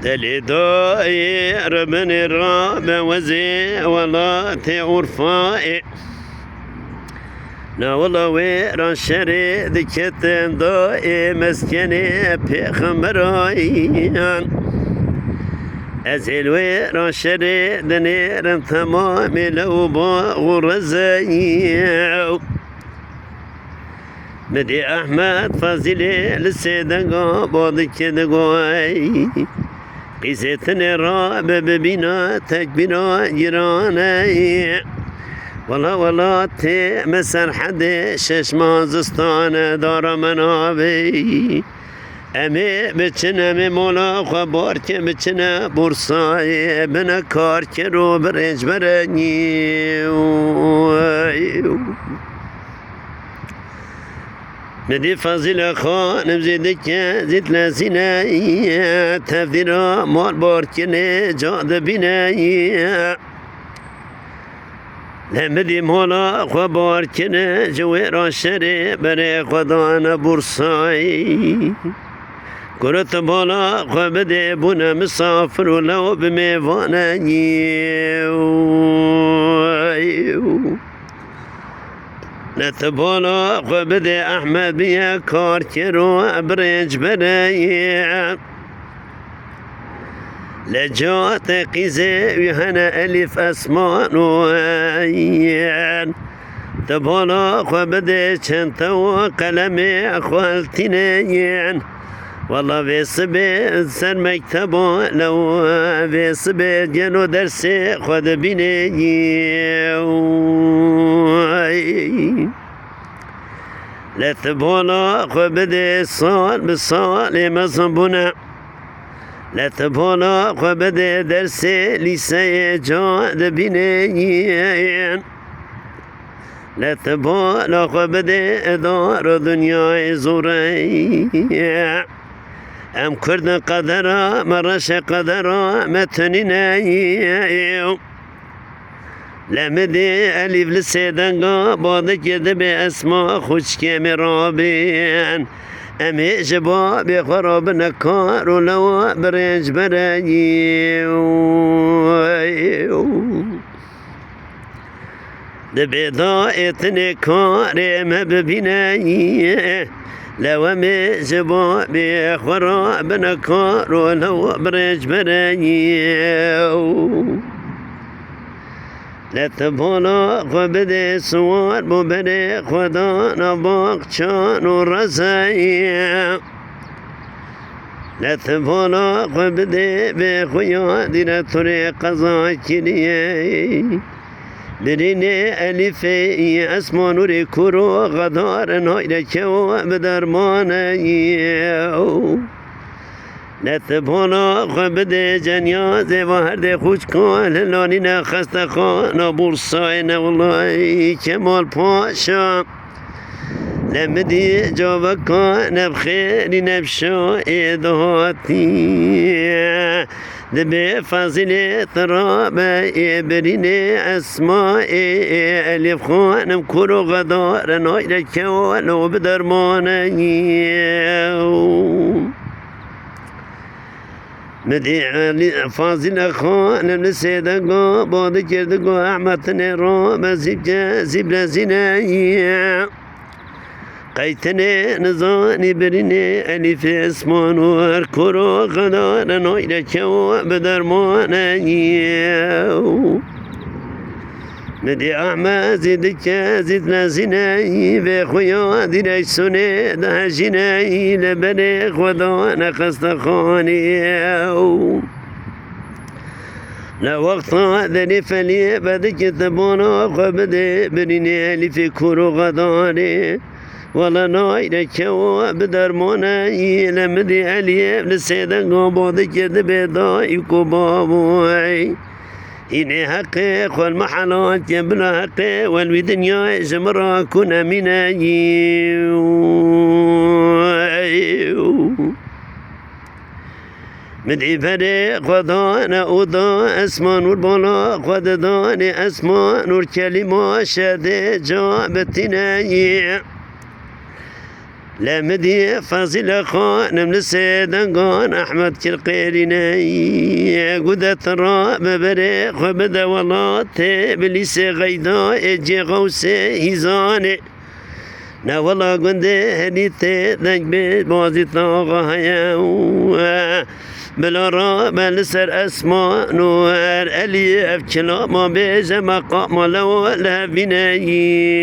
دلي داير من الرابع وزي ولا تعرفائي نا والله ويران شري ذكتن دائي مسكني بخمرايان أزيل ويران شري دنيرن تمامي لو باغ رزايو مدي أحمد فازلي للسيدة بودك دقوي قيستني راب ببنا تكبنا جيراني والله مسر حد شش مازستان دار منابي امي بچنه می مولا خبار که بچنه برسای بنا کار که رو برنج برنی مدي فاضل خانم زيدك زيت لسيناي تفديرا مال باركني جاد بيناي لمدي مولا خبار كني جويرا شري بري خدانا بورساي كرت بالا خبدي بنا مسافر ولو بميوانا نتبالا خبدي أحمد بيا كاركرو أبرج برايا لجات قيزي ويهنا ألف أسمان وعيان تبالا خبدي شنطة قلمي أخوالتنين والله في صبي سر مكتبه لو في صبي جنو درسي خد بيني لا تبولا خبدي صال بالصال مصبنا لا تبولا خبدي درسي لسي جاد بيني لا تبولا خبدي دار دنيا زوري ام كرد قدرا مرش قدرا متنيني لمدي ألف لسيدنقا بعضك يدبي أسماء خوش كامي رابين أمي جبابي خراب نكار ولو برنج برايي دبي ضائتني كاري مببيناي لو أمي جبابي خراب نكار ولو برنج برايي لا تبولا خبدي سوار ببري خدانا باقشان ورزاي لا تبولا خبدي بخويا دينا طريق زاكريي بريني ألفي أسمان وري كورو غدار نايدا كوا بدرماني لا تبولا خبدي جنيازي وهردي خوش كون لانينا خسته خانا بورساينا والله كمال باشا لمدي جوابكا نبخيري نبشا دهاتي دبي فازلي ترابي بريني اسمائي الف خانم كورو غدار نايدا كوالو بدرماني مدي فاضل خانم لسيدقا بعد كردقا أحمدني رام زيب لزيناي قيتني نزاني بريني ألف اسمان واركرو غدار نايدا كوا بدرماناي مدي أحمد زيدك زيد لزيناي بخويا ديري سني دهجيناي لبري خدانا قصدخاني لا وقت ذني فلي بدك تبونا خبدي بريني اللي في كورو غداري والله نايدا كوا بدرماناي لمدي علي لسيدن قبضك دبيضاي كوبابوي إني حقي خل محلات يبلا حقي والوي دنيا جمرا كنا مناي مدعي فريق خدان اودا اسما نور بالا خد دان اسما نور كلمة شده جا بتنايي لمدي فاصل خانم لسيدنقان أحمد كالقيريني قدت را ببريق وبدا والله بليس غيدا اجي غوسي هزاني نا والله قنده هديته دنج بازي طاقة هيا بلا را بلسر اسما نور اليف كلا ما بيجا مقام لو لبنايو